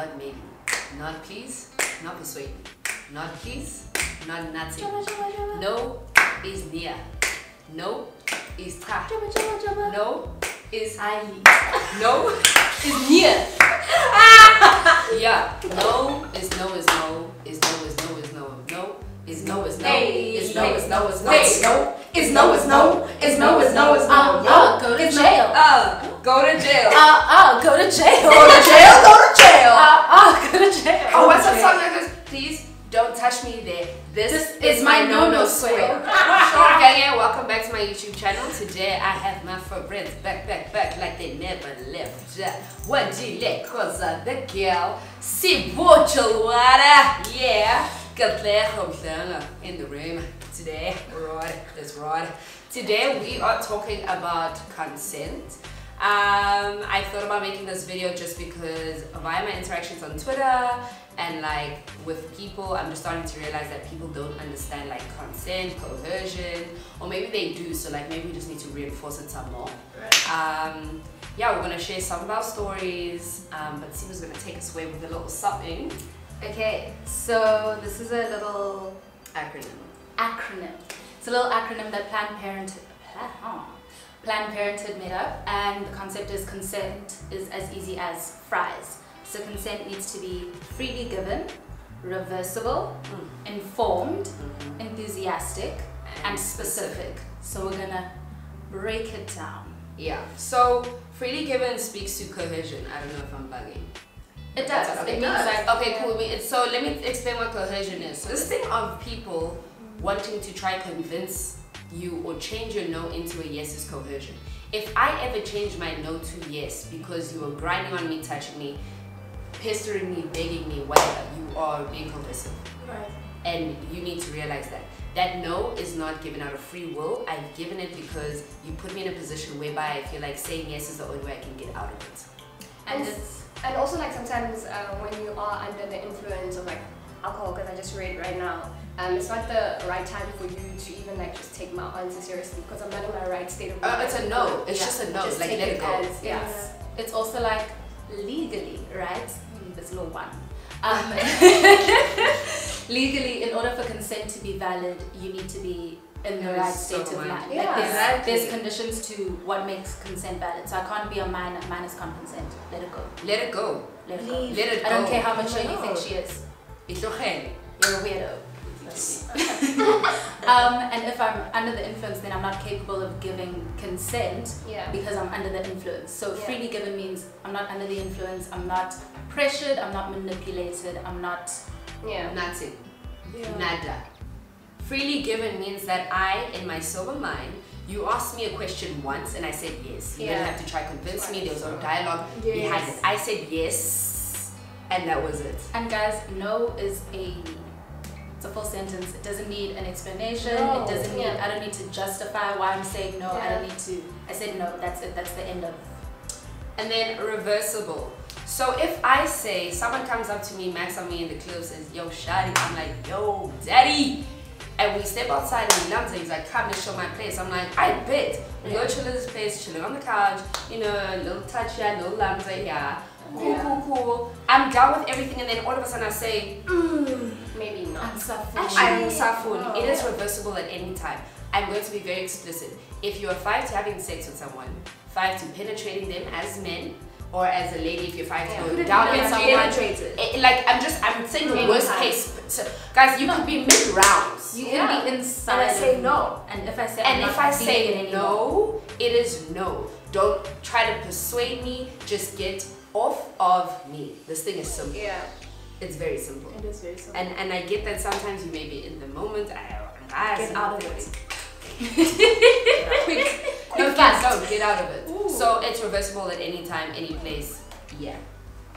Not maybe. Not please. Not persuade me. Not please. Not nothing. No is near. No is tra. No is highly. No is near. Yeah. No is no is no. Is no is no is no. No is no is no. Is no is no is no. No is no is no. Is no is no is no. Go to jail. Go to jail. Go to jail. Go to jail. Go to jail. Go to jail. Oh, what's that song that goes? Please don't touch me there. This is my no-no square. Okay, yeah, welcome back to my YouTube channel. Today I have my friends back like they never left. One G cause the girl see water. Yeah, got there in the room today. Right, that's right. Today we are talking about consent. I thought about making this video just because via my interactions on Twitter and like with people, I'm just starting to realize that people don't understand like consent, coercion, or maybe they do, so like maybe we just need to reinforce it some more. Right. Yeah, we're gonna share some of our stories, but Sima's gonna take us away with a little something. Okay, so this is a little acronym. It's a little acronym that Planned Parenthood made up, and the concept is consent is as easy as fries. So consent needs to be freely given, reversible, informed, enthusiastic, and specific. So we're gonna break it down. Yeah, so freely given speaks to coercion. I don't know if I'm bugging. It does. Okay, it means like, okay, cool. So let me explain what coercion is. So this thing of people wanting to try convince you or change your no into a yes is coercion. If I ever change my no to yes because you were grinding on me, touching me, pestering me, begging me, whatever, you are being coercive. right. And you need to realize that. That no is not given out of free will. I've given it because you put me in a position whereby I feel like saying yes is the only way I can get out of it. And also like sometimes when you are under the influence of like alcohol, because I just read right now, it's not the right time for you to even like just take my answer seriously because I'm not in my right state of mind. It's a no. It's just a no. Just like take let it go. as, yes. It's also like legally, right? This little one. Legally, in order for consent to be valid, you need to be in the right state of mind. Yeah, like there's conditions to what makes consent valid. So I can't be a minus can't consent. Let it go. Let it go. Let it go. Let it go. I don't care how mature you think she is. It's okay. You're a weirdo. And if I'm under the influence, then I'm not capable of giving consent because I'm under the influence. So freely given means I'm not under the influence, I'm not pressured, I'm not manipulated, I'm not... Nothing. Nada. Freely given means that I, in my sober mind, you asked me a question once and I said yes. You didn't have to try to convince me, there was no dialogue behind it. I said yes, and that was it. And guys, no is it's a full sentence. It doesn't need an explanation. No. It doesn't need, I don't need to justify why I'm saying no. I don't need to, I said no, that's it, that's the end of. And then reversible. So if I say, someone comes up to me, Max on me in the club, says, yo, shawty, I'm like, yo, daddy. And we step outside and he he's like, come, let's show my place. I'm like, I bet. We go chill at this place, chilling on the couch, you know, a little touch here, little lamsa here. Cool. I'm down with everything, and then all of a sudden I say, maybe not. I'm Safun. It is reversible at any time. I'm going to be very explicit. If you are 5 to having sex with someone, 5 to penetrating them as men, or as a lady, if you're 5 to go down with someone, I'm saying the worst case. So, guys, you could be mid-rounds. You can be inside. And I say no. And if I say no, it is no. Don't try to persuade me. Just get off of me. This thing is simple. Yeah. It's very simple. It is very simple. And I get that sometimes you may be in the moment. Get out of it. Quick. No, don't get out of it. Ooh. So it's reversible at any time, any place. Yeah.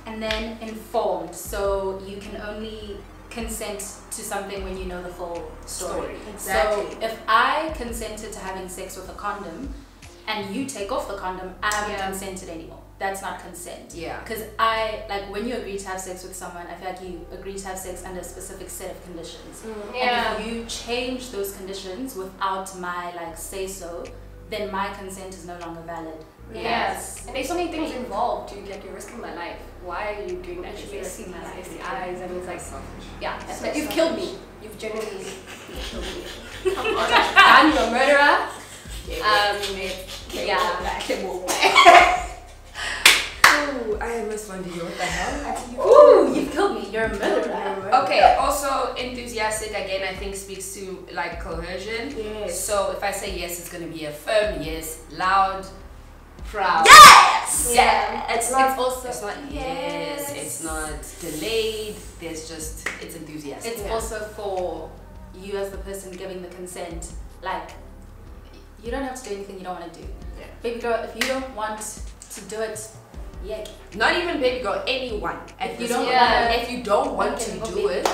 And then informed. So you can only consent to something when you know the full story. Exactly. So if I consented to having sex with a condom and you take off the condom, I haven't consented anymore. That's not consent. Yeah. Because when you agree to have sex with someone, I feel like you agree to have sex under a specific set of conditions. And if you change those conditions without my say so, then my consent is no longer valid. Yes. And there's so many things involved. Like, you're risking my life. Why are you doing that? You're risking my life. The eyes. I mean, it's like, yeah. That's like, you've killed me. You've genuinely killed me. Come on. Dan, you're a murderer. Ooh, I almost wondered what the hell? Ooh, you've killed me. You're a murderer. Okay, also enthusiastic again I think speaks to like coercion. Yes. So if I say yes, it's gonna be a firm yes, loud, proud. Yes! Yeah. It's not Yes, it's not delayed. There's just, it's enthusiastic. It's also for you as the person giving the consent. Like, you don't have to do anything you don't want to do. Yeah. Baby girl, if you don't want to do it, yeah. Not even baby girl, anyone. If you don't, if you don't want to do it,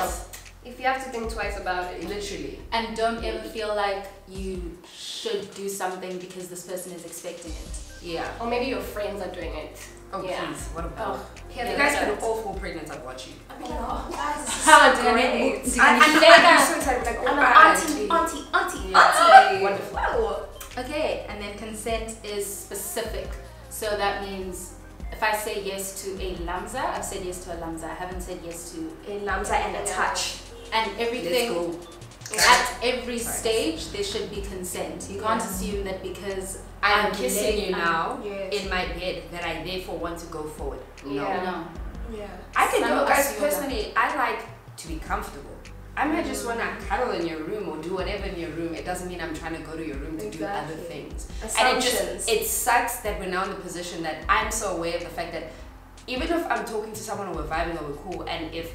if you have to think twice about it. literally. And don't ever feel like you should do something because this person is expecting it. Yeah. Or maybe your friends are doing it. Oh Yeah. please, what about? Yeah, You guys could all fall pregnant. I'd watch you. I mean, oh, guys, this is How so do great. I'm so excited. Like, I'm oh, an auntie. Yeah. Wonderful. Wow. Okay, and then consent is specific. So that means if I say yes to a lamza, I've said yes to a lamza. I haven't said yes to A lamza and a touch. and everything. Let's go. At every stage, there should be consent. You can't assume that because I'm kissing you now Yes. in my bed that I therefore want to go forward. No. Yeah. No. Yeah. I can Some go, of guys. us feel that. Personally, I like to be comfortable. I might just want to cuddle in your room or do whatever in your room. It doesn't mean I'm trying to go to your room to do other Exactly. things. Assumptions. And it sucks that we're now in the position that I'm so aware of the fact that even if I'm talking to someone or we're vibing or we're cool, and if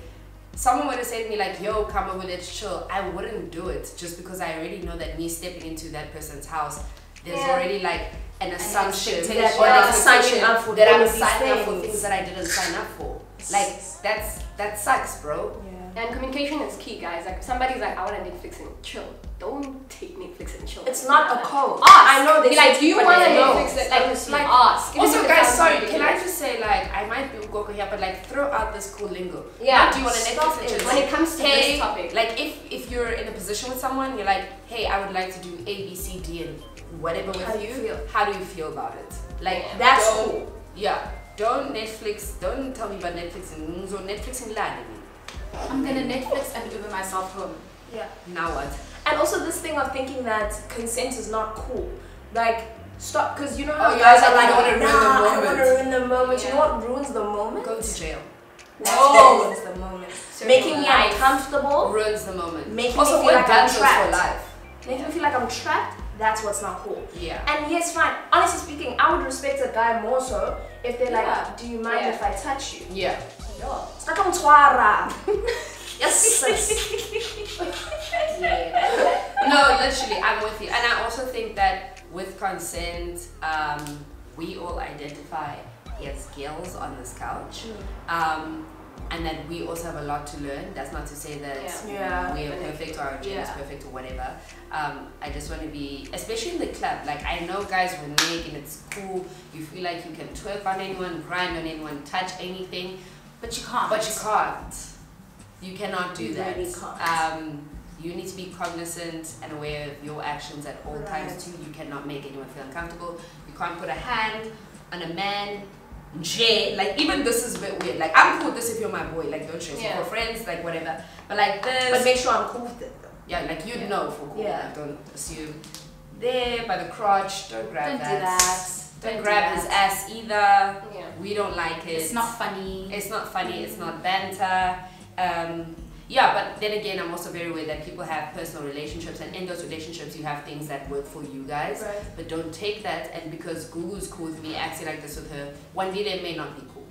someone were to say to me like, yo, come over, let's chill, I wouldn't do it just because I already know that me stepping into that person's house, there's already like an assumption expectation. or an Yeah, signing expectation up for that all I'm of these signing up for things. things that I didn't sign up for. Like that sucks, bro. Yeah. And communication is key, guys. Like, if somebody's like, I want to Netflix and chill. Don't take Netflix and chill. It's not a code. Ask. I know this. Be like, do you but want to they know. Netflix it? Honestly. Like, ask. Even Also, if it guys, sounds sorry, can ridiculous. I just say, like, I might be Ugoko here, but like, throw out this cool lingo. Yeah. Like, do you want to Stop Netflix and it. chill? When it comes to Hey, this topic. like, if you're in a position with someone, you're like, hey, I would like to do A, B, C, D, and whatever How with do you you. feel? How do you feel about it? Like, That's don't- cool. Yeah. Don't Netflix. Don't tell me about Netflix and Netflix and lie to me. I'm gonna Netflix and Uber myself home. Yeah. Now what? And also this thing of thinking that consent is not cool. Like, stop, because you know how Oh, you guys guys are like, like, I don't wanna ruin the nah, I don't want to moment." ruin the moment. You Yeah. know what ruins the moment? Go to jail. That's Oh. what ruins the moment. Making me life. uncomfortable, Ruins the moment. Making me also, feel we're like I'm dancers for trapped. life. making me feel like I'm trapped, that's what's not cool. Yeah. And yes, fine. Honestly speaking, I would respect a guy more so if they're like, do you mind Yeah. if I touch you? Yeah. It's like I'm twara. Yes, sis. Yeah. No, literally, I'm with you. And I also think that with consent, we all identify as girls on this couch. And that we also have a lot to learn. That's not to say that Yeah. we are perfect or our gender is perfect or whatever. I just want to be, especially in the club, like I know guys renege and it's cool. You feel like you can twerk on anyone, grind on anyone, touch anything. But you can't. But you can't. You cannot do You that. really can't. You need to be cognizant and aware of your actions at all times too. You cannot make anyone feel uncomfortable. You can't put a hand on a man. Like even this is a bit weird. Like I'm cool with this if you're my boy. Like don't stress. If we're friends, like whatever. But like this. But make sure I'm cool with it though. Yeah, like you'd know if we're cool. Yeah. Like, don't assume. There by the crotch. Don't grab Don't that. do that. Don't grab his ass either. Yeah. We don't like it. It's not funny. It's not funny. It's not banter. Yeah, but then again, I'm also very aware that people have personal relationships, and in those relationships, you have things that work for you guys. Right. But don't take that, and because Gugu's cool with me, acting like this with her, one day they may not be cool.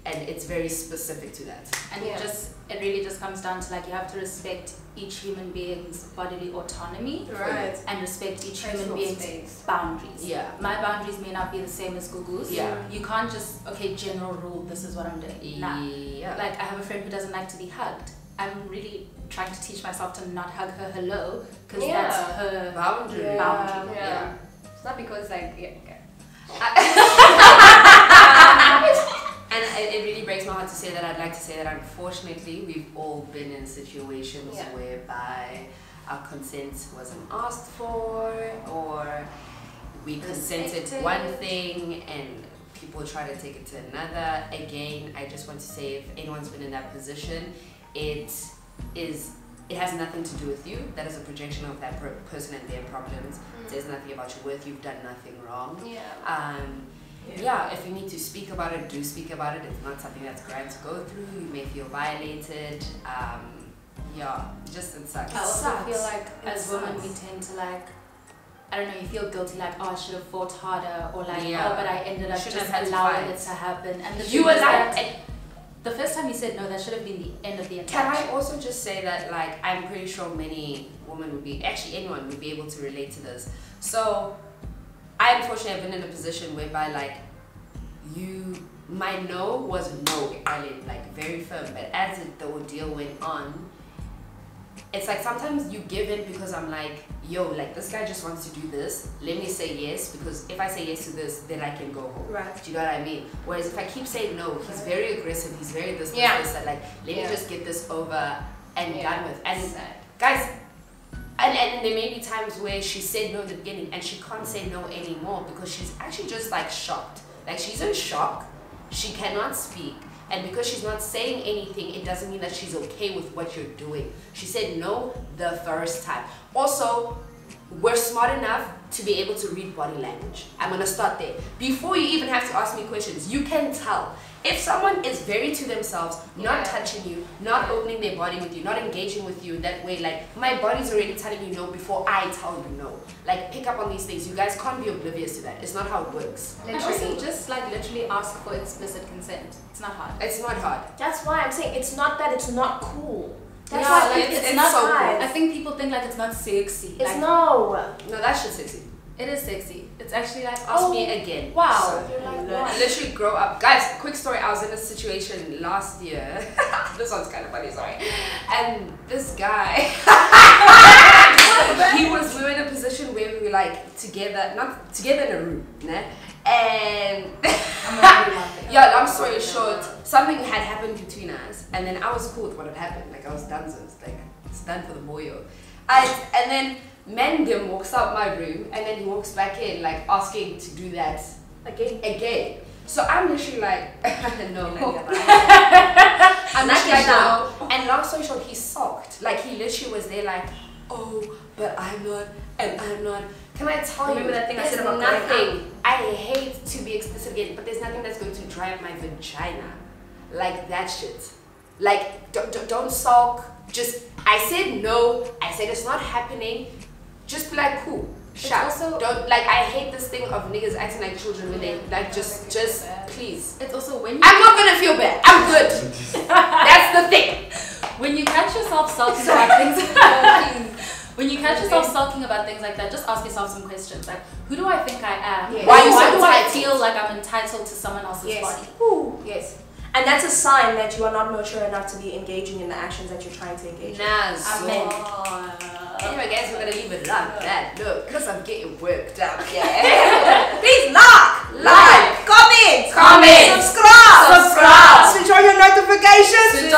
And it's very specific to that. And it really just comes down to like you have to respect each human being's bodily autonomy. Right. And respect each Personal human being's space. boundaries. Yeah. My boundaries may not be the same as Gugu's. Yeah. You can't just, okay, general rule, this is what I'm doing. Nah. Yeah. Like I have a friend who doesn't like to be hugged. I'm really trying to teach myself to not hug her hello because that's her boundary. boundary. Yeah. It's not because like And it really breaks my heart to say that. I'd like to say that unfortunately we've all been in situations whereby our consent wasn't asked for, or we consented one thing and people try to take it to another. Again, I just want to say, if anyone's been in that position, it has nothing to do with you. That is a projection of that person and their problems. It says nothing about your worth. You've done nothing wrong. Yeah, if you need to speak about it, do speak about it. It's not something that's grand to go through. You may feel violated. Yeah, just it sucks. I also feel like as women we tend to like, I don't know, you feel guilty like, oh, I should have fought harder, or like, oh, but I ended up just allowing it to happen. And you were like, the first time you said no, that should have been the end of the interaction. Can I also just say that, like, I'm pretty sure many women would be, actually anyone would be able to relate to this. So, I unfortunately have been in a position whereby, like, my no was no, like, very firm. But as the ordeal went on, it's like sometimes you give in because I'm like, yo, like this guy just wants to do this. Let me say yes, because if I say yes to this, then I can go home. Right. Do you know what I mean? Whereas if I keep saying no, he's very aggressive. He's very this, that. Like, let me just get this over and done with. And guys, and there may be times where she said no in the beginning and she can't say no anymore because she's actually just like shocked. Like, she's in shock. She cannot speak. And because she's not saying anything, it doesn't mean that she's okay with what you're doing. She said no the first time. Also, we're smart enough to be able to read body language. I'm gonna start there. Before you even have to ask me questions, you can tell. If someone is very to themselves, not touching you, not opening their body with you, not engaging with you in that way, like, my body's already telling you no before I tell you no. Like, pick up on these things. You guys can't be oblivious to that. It's not how it works. And also just like literally ask for explicit consent. It's not hard. It's not hard. That's why I'm saying it's not that it's not cool. That's why like, it's not so cool. I think people think like it's not sexy. It's like, no, that shit's sexy. It is sexy. It's actually like, ask me again. Wow. So, I literally grow up. Guys, quick story. I was in a situation last year. This one's kind of funny, sorry. And this guy, we were in a position where we were like together, not together in a room, né? And yeah, long story short, something had happened between us, and then I was cool with what had happened. Like, I was done, so it's like, it's done for the boyo. And then Mendem walks out my room, and then he walks back in, like, asking to do that again. So I'm literally like, no. I'm literally like, no. And long story short, he sulked. Like, he literally was there like, oh, but I'm not, and I'm not. Can I tell you, remember that thing I said about nothing. I hate to be explicit again, but there's nothing that's going to dry up my vagina. Like that shit. Like, don't sulk. Just, I said no. I said it's not happening. Just be like, cool. Shut. Don't, like, I hate this thing of niggas acting like children when they, like, just please. It's also when you... I'm not gonna feel bad. I'm good. That's the thing. When you catch yourself sulking about things... When you catch yourself sulking about things like that, just ask yourself some questions. Like, who do I think I am? Yes. Why do I feel like I'm entitled to someone else's body? Ooh, yes. And that's a sign that you are not mature enough to be engaging in the actions that you're trying to engage in. Amen. Anyway, guys, we're gonna leave it like that. Look, because I'm getting worked up. Yeah. Please like, comment, subscribe, switch on your notifications.